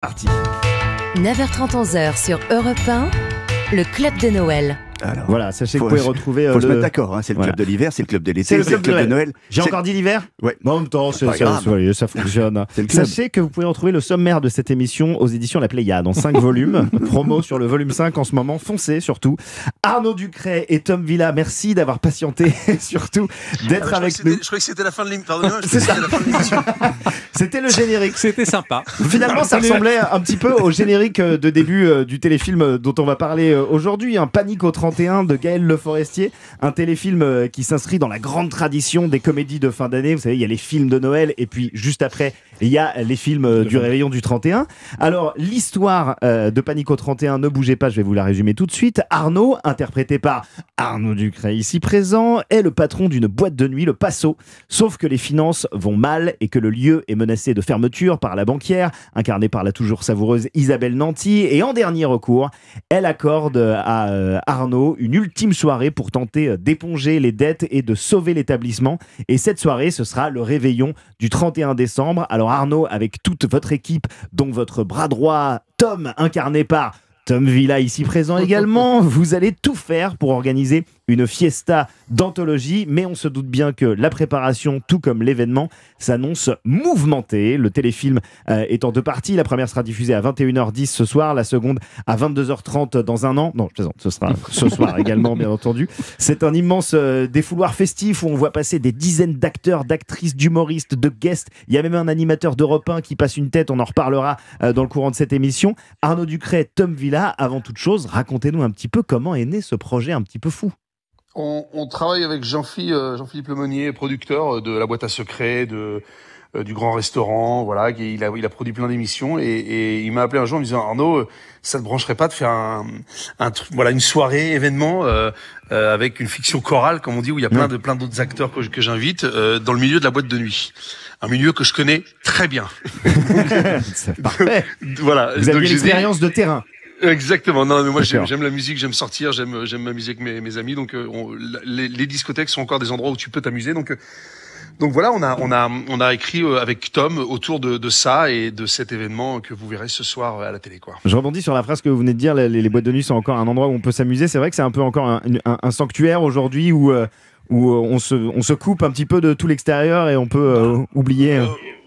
Parti. 9h30, 11h sur Europe 1, le Club de Noël. Alors, voilà, sachez que vous pouvez retrouver faut se mettre d'accord, hein, c'est le club de l'hiver, c'est le club de l'été, c'est le club de Noël. J'ai encore dit l'hiver. Ouais. Bon, en même temps, ça fonctionne. Sachez que vous pouvez retrouver le sommaire de cette émission aux éditions La Pléiade en 5 volumes. Promo sur le volume 5 en ce moment. Foncez surtout. Arnaud Ducret et Tom Villa, merci d'avoir patienté et surtout d'être avec nous. Je croyais que c'était la fin de l'émission. Pardonnez-moi, C'est ça. C'était le générique. C'était sympa. Finalement, ça ressemblait un petit peu au générique de début du téléfilm dont on va parler aujourd'hui, un Panique au 31 de Gaël Le Forestier, un téléfilm qui s'inscrit dans la grande tradition des comédies de fin d'année. Vous savez, il y a les films de Noël et puis juste après, il y a les films du réveillon du 31. Alors, l'histoire de Panique au 31, ne bougez pas, je vais vous la résumer tout de suite. Arnaud, interprété par Arnaud Ducret ici présent, est le patron d'une boîte de nuit, le Passo. Sauf que les finances vont mal et que le lieu est menacé de fermeture par la banquière, incarnée par la toujours savoureuse Isabelle Nanty. Et en dernier recours, elle accorde à Arnaud une ultime soirée pour tenter d'éponger les dettes et de sauver l'établissement. Et cette soirée, ce sera le réveillon du 31 décembre. Alors Arnaud, avec toute votre équipe, dont votre bras droit Tom, incarné par Tom Villa ici présent également, vous allez tout faire pour organiser une fiesta d'anthologie, mais on se doute bien que la préparation, tout comme l'événement, s'annonce mouvementée. Le téléfilm est en 2 parties. La première sera diffusée à 21h10 ce soir, la seconde à 22h30 dans un an. Non, je plaisante, ce sera ce soir également, bien entendu. C'est un immense défouloir festif où on voit passer des dizaines d'acteurs, d'actrices, d'humoristes, de guests. Il y a même un animateur d'Europe 1 qui passe une tête, on en reparlera dans le courant de cette émission. Arnaud Ducret, Tom Villa, avant toute chose, racontez-nous un petit peu comment est né ce projet un petit peu fou. On travaille avec Jean-Philippe Lemonnier, producteur de La Boîte à Secrets, du Grand Restaurant, voilà. Il a produit plein d'émissions et il m'a appelé un jour en me disant Arnaud, ça te brancherait pas de faire une soirée événement avec une fiction chorale, comme on dit, où il y a plein d'autres acteurs que j'invite dans le milieu de la boîte de nuit. Un milieu que je connais très bien. C'est parfait. Voilà. Vous avez l'expérience de terrain. Exactement. Non, mais moi j'aime la musique, j'aime sortir, j'aime m'amuser avec mes amis. Donc les discothèques sont encore des endroits où tu peux t'amuser. Donc voilà, on a écrit avec Tom autour de ça et de cet événement que vous verrez ce soir à la télé, quoi. Je rebondis sur la phrase que vous venez de dire. Les boîtes de nuit sont encore un endroit où on peut s'amuser. C'est vrai que c'est un peu encore un sanctuaire aujourd'hui où on se coupe un petit peu de tout l'extérieur et on peut oublier.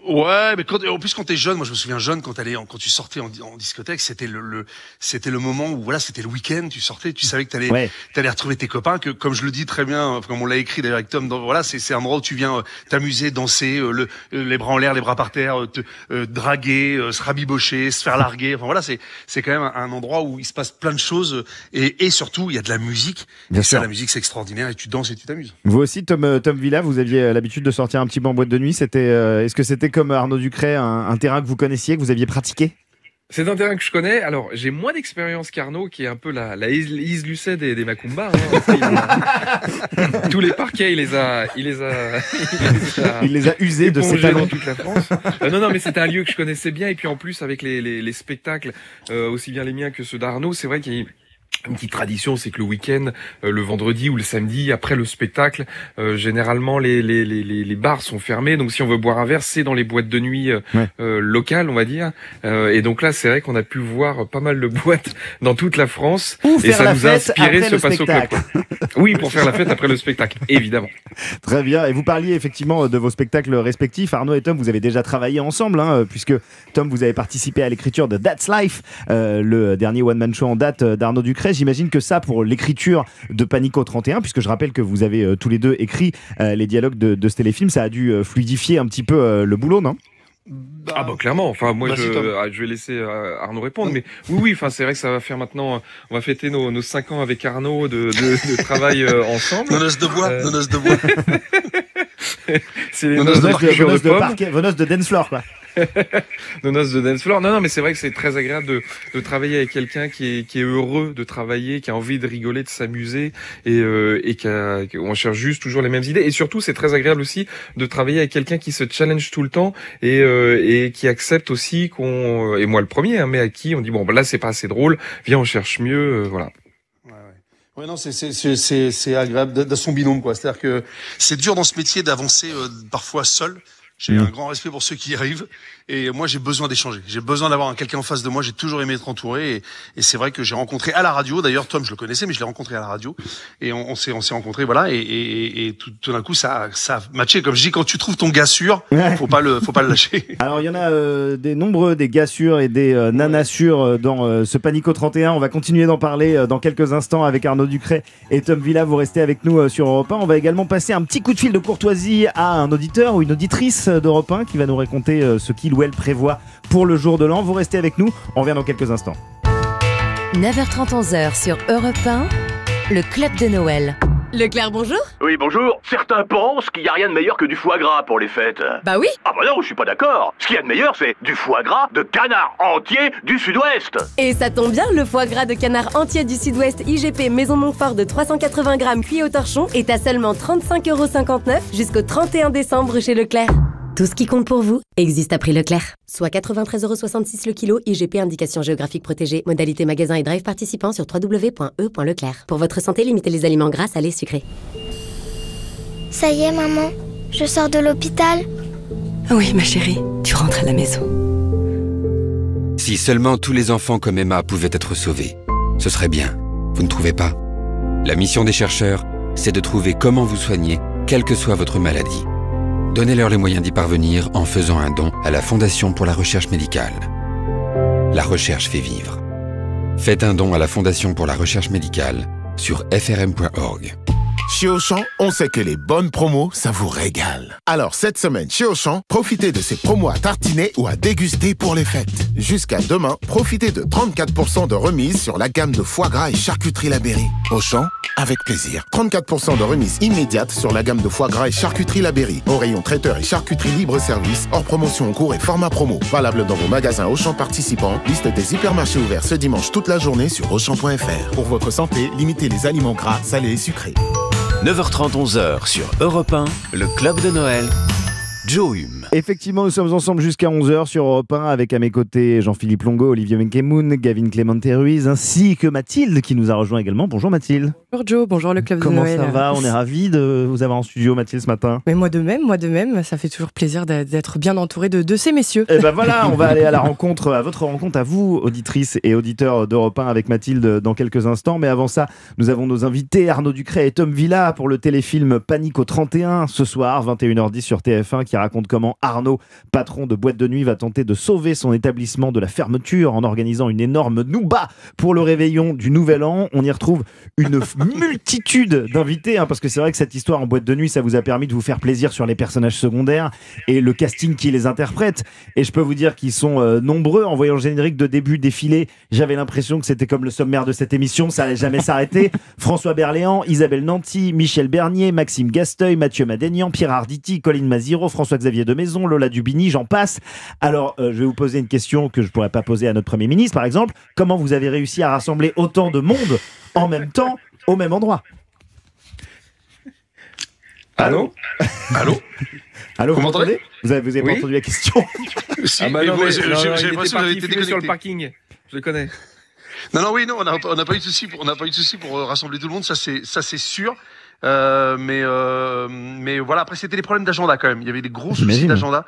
Ouais, mais en plus quand t'es jeune, moi je me souviens jeune quand tu sortais en discothèque, c'était le moment où voilà, c'était le week-end, tu sortais, tu savais que t'allais retrouver tes copains, que comme je le dis très bien, comme on l'a écrit d'ailleurs avec Tom, voilà, c'est un endroit où tu viens t'amuser, danser, les bras en l'air, les bras par terre, te draguer, se rabibocher, se faire larguer. Enfin voilà, c'est quand même un endroit où il se passe plein de choses et surtout il y a de la musique. Bien et sûr. ça, la musique c'est extraordinaire et tu danses et tu t'amuses. Vous aussi, Tom Villa, vous aviez l'habitude de sortir un petit peu en boîte de nuit. Est-ce que c'était comme Arnaud Ducret, un terrain que vous connaissiez, que vous aviez pratiqué? C'est un terrain que je connais. Alors, j'ai moins d'expérience qu'Arnaud, qui est un peu la Lise Lucet des Macumba. Tous les parquets, il les a usés de ses épongés talents. dans toute la France. Non, mais c'était un lieu que je connaissais bien. Et puis en plus, avec les spectacles, aussi bien les miens que ceux d'Arnaud, c'est vrai qu'il y a une petite tradition, c'est que le week-end, le vendredi ou le samedi, après le spectacle, généralement les bars sont fermés. Donc si on veut boire un verre, c'est dans les boîtes de nuit locales, on va dire. Et donc là, c'est vrai qu'on a pu voir pas mal de boîtes dans toute la France. Et ça nous a inspiré ce Passo Club. Oui, pour faire la fête après le spectacle, évidemment. Très bien. Et vous parliez effectivement de vos spectacles respectifs. Arnaud et Tom, vous avez déjà travaillé ensemble, puisque Tom, vous avez participé à l'écriture de That's Life, le dernier one-man show en date d'Arnaud Ducret. J'imagine que ça, pour l'écriture de Panique au 31, puisque je rappelle que vous avez tous les deux écrit les dialogues de ce téléfilm, ça a dû fluidifier un petit peu le boulot, non ? Ah bah clairement, enfin moi Vas-y, Tom. je vais laisser Arnaud répondre, mais oui, enfin c'est vrai que ça va faire maintenant, on va fêter nos 5 ans avec Arnaud de travail ensemble. Nos noces de bois. C'est les Nos noces noces de parquet Vos de pommes. vos noces de dance floor, quoi. Nos noces de dance floor. Non, mais c'est vrai que c'est très agréable de travailler avec quelqu'un qui est heureux de travailler, qui a envie de rigoler, de s'amuser et on cherche juste toujours les mêmes idées. Et surtout, c'est très agréable aussi de travailler avec quelqu'un qui se challenge tout le temps et qui accepte aussi et moi le premier, mais à qui on dit bon, bah là c'est pas assez drôle, viens on cherche mieux, voilà. Ouais, non, c'est agréable de son binôme, quoi. C'est-à-dire que c'est dur dans ce métier d'avancer parfois seul. J'ai un grand respect pour ceux qui y arrivent. Et moi, j'ai besoin d'échanger. J'ai besoin d'avoir quelqu'un en face de moi. J'ai toujours aimé être entouré. Et c'est vrai que j'ai rencontré à la radio. D'ailleurs, Tom, je le connaissais, mais je l'ai rencontré à la radio. Et on s'est rencontrés, voilà. Et tout d'un coup, ça a matché. Comme je dis, quand tu trouves ton gars sûr, faut pas le lâcher. Alors, il y en a des nombreux, des gars sûrs et des nanas sûrs dans ce Panico 31. On va continuer d'en parler dans quelques instants avec Arnaud Ducret et Tom Villa. Vous restez avec nous sur Europe 1. On va également passer un petit coup de fil de courtoisie à un auditeur ou une auditrice d'Europe 1 qui va nous raconter ce qu'il ou elle prévoit pour le jour de l'an. Vous restez avec nous, on revient dans quelques instants. 9h30, 11h sur Europe 1, le Club de Noël. Leclerc, bonjour. Oui, bonjour. Certains pensent qu'il n'y a rien de meilleur que du foie gras pour les fêtes. Bah oui. Ah bah non, je suis pas d'accord. Ce qu'il y a de meilleur, c'est du foie gras de canard entier du Sud-Ouest. Et ça tombe bien, le foie gras de canard entier du Sud-Ouest IGP Maison Montfort de 380 grammes cuit au torchon est à seulement 35,59 € jusqu'au 31 décembre chez Leclerc. Tout ce qui compte pour vous existe à prix Leclerc. Soit 93,66 € le kilo, IGP indication géographique protégée, modalité magasin et drive participant sur www.e.leclerc. Pour votre santé, limitez les aliments gras, salés, sucrés. Ça y est, maman, je sors de l'hôpital. Oui, ma chérie, tu rentres à la maison. Si seulement tous les enfants comme Emma pouvaient être sauvés, ce serait bien. Vous ne trouvez pas? La mission des chercheurs, c'est de trouver comment vous soigner, quelle que soit votre maladie. Donnez-leur les moyens d'y parvenir en faisant un don à la Fondation pour la recherche médicale. La recherche fait vivre. Faites un don à la Fondation pour la recherche médicale sur frm.org. Chez Auchan, on sait que les bonnes promos, ça vous régale. Alors cette semaine, chez Auchan, profitez de ces promos à tartiner ou à déguster pour les fêtes. Jusqu'à demain, profitez de 34% de remise sur la gamme de foie gras et charcuterie Labéry. Auchan, avec plaisir. 34% de remise immédiate sur la gamme de foie gras et charcuterie Labéry. Au rayon traiteur et charcuterie libre-service, hors promotion en cours et format promo. Valable dans vos magasins Auchan participants. Liste des hypermarchés ouverts ce dimanche toute la journée sur Auchan.fr. Pour votre santé, limitez les aliments gras, salés et sucrés. 9h30, 11h sur Europe 1, le Club de Noël. Joe Hume. Effectivement, nous sommes ensemble jusqu'à 11h sur Europe 1 avec à mes côtés Jean-Philippe Longo, Olivier Benkemoun, Gavin Clément-Ruiz ainsi que Mathilde qui nous a rejoint également. Bonjour Mathilde. Bonjour Joe, bonjour le Club de Noël. Comment ça va? On est ravis de vous avoir en studio Mathilde ce matin. Mais moi de même, ça fait toujours plaisir d'être bien entouré de ces messieurs. Et ben voilà, on va aller à la rencontre, à votre rencontre, à vous, auditrices et auditeurs d'Europe 1 avec Mathilde dans quelques instants. Mais avant ça, nous avons nos invités Arnaud Ducret et Tom Villa pour le téléfilm Panico 31 ce soir, 21h10 sur TF1 qui raconte comment Arnaud, patron de boîte de nuit, va tenter de sauver son établissement de la fermeture en organisant une énorme nouba pour le réveillon du Nouvel An. On y retrouve une multitude d'invités, parce que c'est vrai que cette histoire en boîte de nuit, ça vous a permis de vous faire plaisir sur les personnages secondaires et le casting qui les interprète. Et je peux vous dire qu'ils sont nombreux. En voyant le générique de début défiler, j'avais l'impression que c'était comme le sommaire de cette émission, ça allait jamais s'arrêter. François Berléand, Isabelle Nanty, Michel Bernier, Maxime Gasteuil, Mathieu Madénian, Pierre Arditi, Colline Maziro, François-Xavier de Maison, Lola Dubini, j'en passe. Alors, je vais vous poser une question que je pourrais pas poser à notre Premier ministre, par exemple. Comment vous avez réussi à rassembler autant de monde en même temps, au même endroit? Allô? Allô, vous m'entendez? Vous avez pas entendu la question? Si, ah bah non, mais j'ai l'impression que vous avez été déconnecté sur le parking. Je le connais. Non, on n'a pas eu de souci pour rassembler tout le monde, ça c'est sûr. Mais voilà, après c'était des problèmes d'agenda quand même. Il y avait des gros soucis d'agenda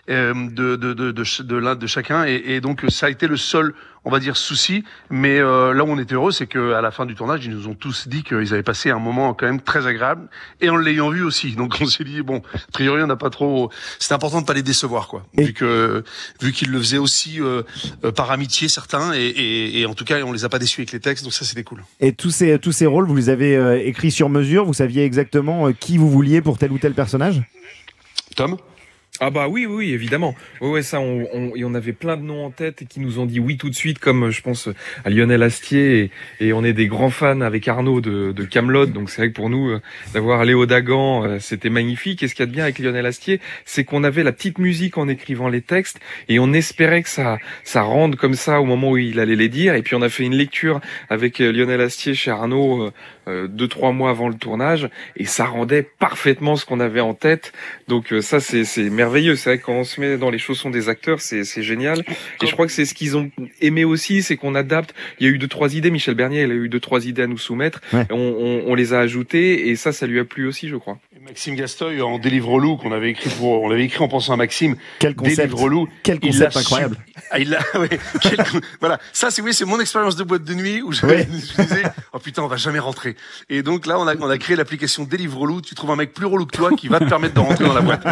de chacun et donc ça a été le seul, on va dire, souci. Mais là où on était heureux, c'est que à la fin du tournage, ils nous ont tous dit qu'ils avaient passé un moment quand même très agréable et en l'ayant vu aussi. Donc on s'est dit bon, a priori on n'a pas trop. C'était important de pas les décevoir quoi, vu qu'ils le faisaient aussi par amitié certains et en tout cas on les a pas déçus avec les textes. Donc ça c'était cool. Et tous ces rôles, vous les avez écrits sur mesure. Vous saviez exactement qui vous vouliez pour tel ou tel personnage? Tom? Ah bah oui, évidemment. Ouais, ça, on avait plein de noms en tête et qui nous ont dit oui tout de suite, comme je pense à Lionel Astier et on est des grands fans avec Arnaud de Kaamelott, donc c'est vrai que pour nous d'avoir Léo Dagan, c'était magnifique. Et ce qu'il y a de bien avec Lionel Astier, c'est qu'on avait la petite musique en écrivant les textes et on espérait que ça rende comme ça au moment où il allait les dire. Et puis on a fait une lecture avec Lionel Astier chez Arnaud 2-3 mois avant le tournage et ça rendait parfaitement ce qu'on avait en tête. Donc ça c'est merveilleux. C'est vrai que quand on se met dans les chaussons des acteurs, c'est génial. Et je crois que c'est ce qu'ils ont aimé aussi, c'est qu'on adapte. Il y a eu 2-3 idées. Michel Bernier, il a eu 2-3 idées à nous soumettre. Ouais. On les a ajoutées et ça lui a plu aussi, je crois. Maxime Gastoy en Délivre-Loup qu'on avait écrit on l'avait écrit en pensant à Maxime. Quel concept, Délivre-Loup. Quel concept incroyable. Voilà, ça c'est mon expérience de boîte de nuit où je me disais oh putain on va jamais rentrer. Et donc là on a créé l'application Délivre-Loup. Tu trouves un mec plus relou que toi qui va te permettre de rentrer dans la boîte.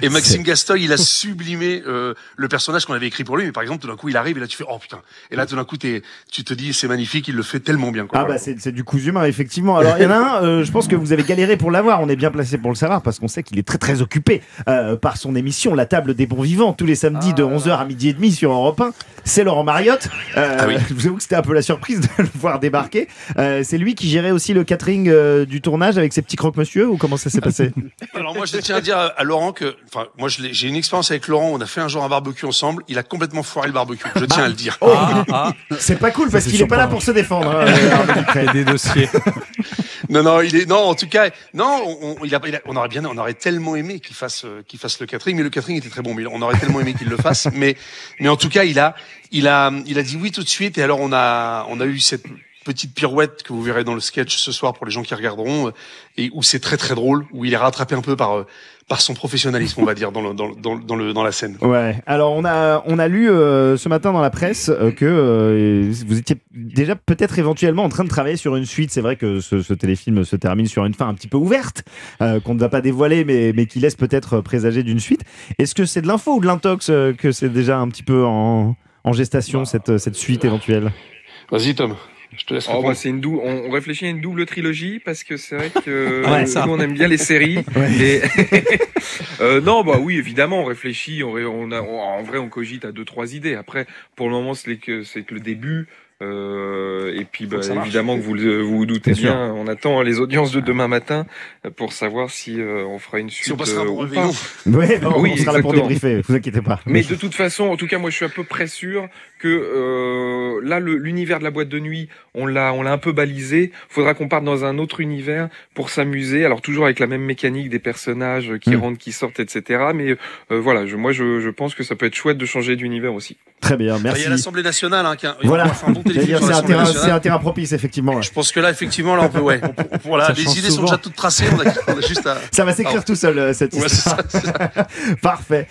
Et Maxime Gastoy il a sublimé le personnage qu'on avait écrit pour lui. Mais par exemple tout d'un coup il arrive et là tu fais oh putain. Et là tout d'un coup tu te dis c'est magnifique, il le fait tellement bien. Quoi. Ah bah c'est du cousu humain effectivement. Alors il y en a un, je pense que vous avez galéré pour l'avoir. On est bien placé pour le savoir parce qu'on sait qu'il est très très occupé par son émission La Table des Bons Vivants tous les samedis de 11h à 12h30 sur Europe 1. C'est Laurent Mariotte. Je vous avoue que c'était un peu la surprise de le voir débarquer. C'est lui qui gérait aussi le catering du tournage avec ses petits croque-monsieur ou comment ça s'est passé? Alors moi je tiens à dire à Laurent que moi j'ai une expérience avec Laurent, on a fait un jour un barbecue ensemble, il a complètement foiré le barbecue. Je tiens à le dire. C'est pas cool parce qu'il est pas là pour se défendre. Des dossiers. Non, en tout cas, on aurait tellement aimé qu'il fasse le catering, mais le catering était très bon, mais on aurait tellement aimé qu'il le fasse, mais en tout cas, il a dit oui tout de suite, et alors on a eu cette petite pirouette que vous verrez dans le sketch ce soir pour les gens qui regarderont, et où c'est très très drôle, où il est rattrapé un peu par son professionnalisme, on va dire, dans la scène. Ouais. Alors on a lu ce matin dans la presse que vous étiez déjà peut-être éventuellement en train de travailler sur une suite. C'est vrai que ce téléfilm se termine sur une fin un petit peu ouverte, qu'on ne va pas dévoiler, mais qui laisse peut-être présager d'une suite. Est-ce que c'est de l'info ou de l'intox que c'est déjà un petit peu en gestation cette suite éventuelle? Vas-y Tom. Je te laisse répondre. On réfléchit à une double trilogie parce que c'est vrai que nous on aime bien les séries. Non, oui, évidemment, on réfléchit. En vrai, on cogite à 2-3 idées. Après, pour le moment, c'est que le début. Et puis évidemment que vous doutez bien, on attend les audiences de demain matin pour savoir si on fera une suite. Si on passera bon réveillon. On sera là pour débriefer, vous inquiétez pas. Mais de toute façon, en tout cas, moi je suis à peu près sûr que là l'univers de la boîte de nuit, on l'a un peu balisé. Faudra qu'on parte dans un autre univers pour s'amuser. Alors toujours avec la même mécanique des personnages qui rentrent, qui sortent, etc. Mais voilà, je pense que ça peut être chouette de changer d'univers aussi. Très bien, merci. Il y a l'Assemblée nationale, voilà. C'est un terrain propice, effectivement. Ouais. Je pense que là, effectivement, là, on peut, les idées sont déjà toutes tracées. On a juste à. Ça va s'écrire tout seul, cette histoire. C'est ça. Parfait.